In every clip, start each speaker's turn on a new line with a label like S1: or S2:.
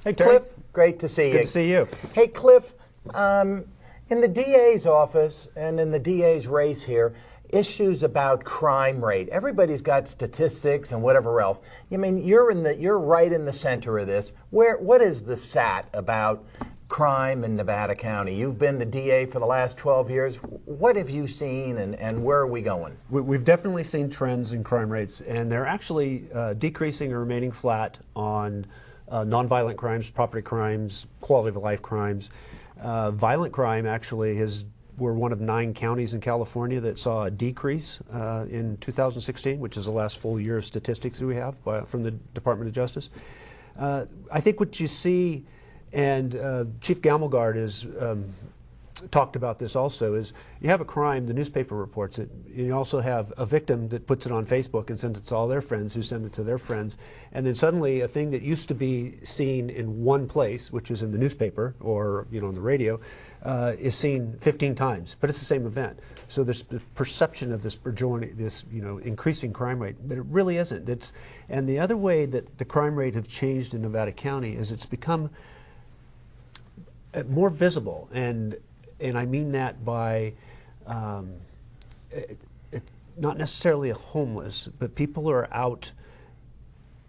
S1: Hey, Terry.
S2: Cliff, great to see you.
S1: Good to see you.
S2: Hey, Cliff, in the DA's office and in the DA's race here, issues about crime rate. Everybody's got statistics and whatever else. I mean, you're right in the center of this. What is the SAT about crime in Nevada County? You've been the DA for the last 12 years. What have you seen, and where are we going?
S1: We've definitely seen trends in crime rates, and they're actually decreasing or remaining flat on nonviolent crimes, property crimes, quality of life crimes. Violent crime actually we're one of 9 counties in California that saw a decrease in 2016, which is the last full year of statistics that we have from the Department of Justice. I think what you see, and Chief Gamelgard has talked about this also, is you have a crime, the newspaper reports it, you also have a victim that puts it on Facebook and sends it to all their friends who send it to their friends, and then suddenly a thing that used to be seen in one place, which is in the newspaper or on the radio, is seen 15 times, but it's the same event. So there's the perception of this increasing crime rate, but it really isn't. And the other way that the crime rate have changed in Nevada County is it's become more visible, and I mean that by not necessarily a homeless, but people are out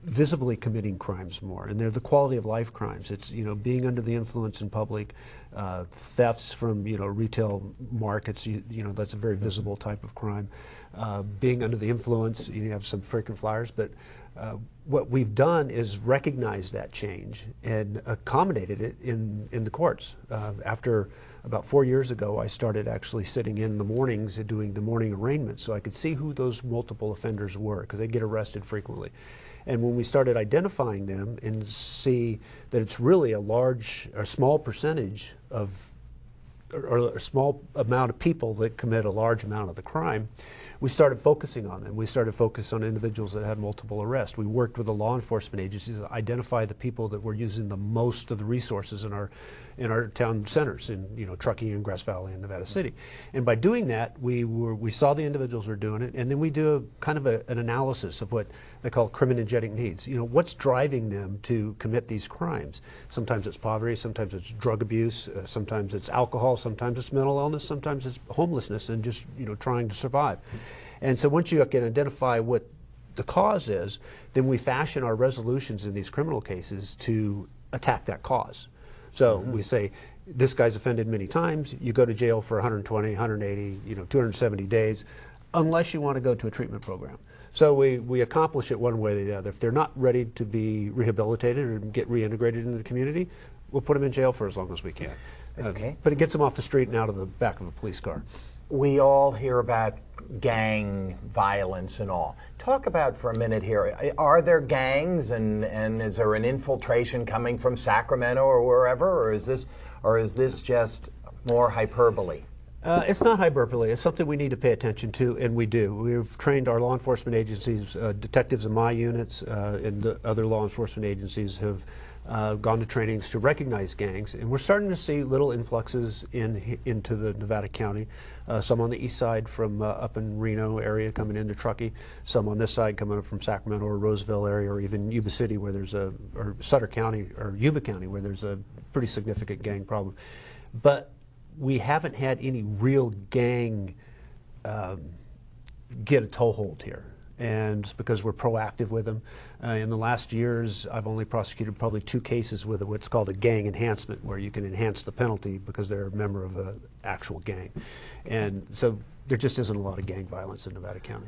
S1: visibly committing crimes more, and they're the quality of life crimes. It's being under the influence in public, thefts from retail markets. That's a very visible type of crime. Being under the influence, you have some frequent flyers, but what we've done is recognize that change and accommodated it in the courts. After about 4 years ago, I started actually sitting in the mornings and doing the morning arraignments so I could see who those multiple offenders were, because they get arrested frequently. And when we started identifying them and see that it's really a small percentage of, or a small amount of people that commit a large amount of the crime, we started focusing on them. We started focusing on individuals that had multiple arrests. We worked with the law enforcement agencies to identify the people that were using the most of the resources in our town centers, in Truckee and Grass Valley and Nevada City. And by doing that, we saw the individuals were doing it, and then we do an analysis of what they call criminogenic needs. What's driving them to commit these crimes? Sometimes it's poverty, sometimes it's drug abuse, sometimes it's alcohol, sometimes it's mental illness, sometimes it's homelessness and just trying to survive. And so once you can identify what the cause is, then we fashion our resolutions in these criminal cases to attack that cause. So we say, this guy's offended many times, you go to jail for 120, 180, 270 days, unless you want to go to a treatment program. So we accomplish it one way or the other. If they're not ready to be rehabilitated or get reintegrated into the community, we'll put them in jail for as long as we can.
S2: Okay.
S1: But it gets them off the street and out of the back of a police car.
S2: We all hear about gang violence and all. Talk about for a minute here, are there gangs, and is there an infiltration coming from Sacramento or wherever, or is this just more hyperbole?
S1: It's not hyperbole. It's something we need to pay attention to, and we do. We've trained our law enforcement agencies, detectives in my units, and the other law enforcement agencies have gone to trainings to recognize gangs, and we're starting to see little influxes into the Nevada County. Some on the east side from up in Reno area coming into Truckee, some on this side coming up from Sacramento or Roseville area, or even Yuba City where there's or Sutter County or Yuba County where there's a pretty significant gang problem. But we haven't had any real gang get a toehold here, and it's because we're proactive with them. In the last years, I've only prosecuted probably 2 cases with what's called a gang enhancement, where you can enhance the penalty because they're a member of an actual gang. And so there just isn't a lot of gang violence in Nevada County.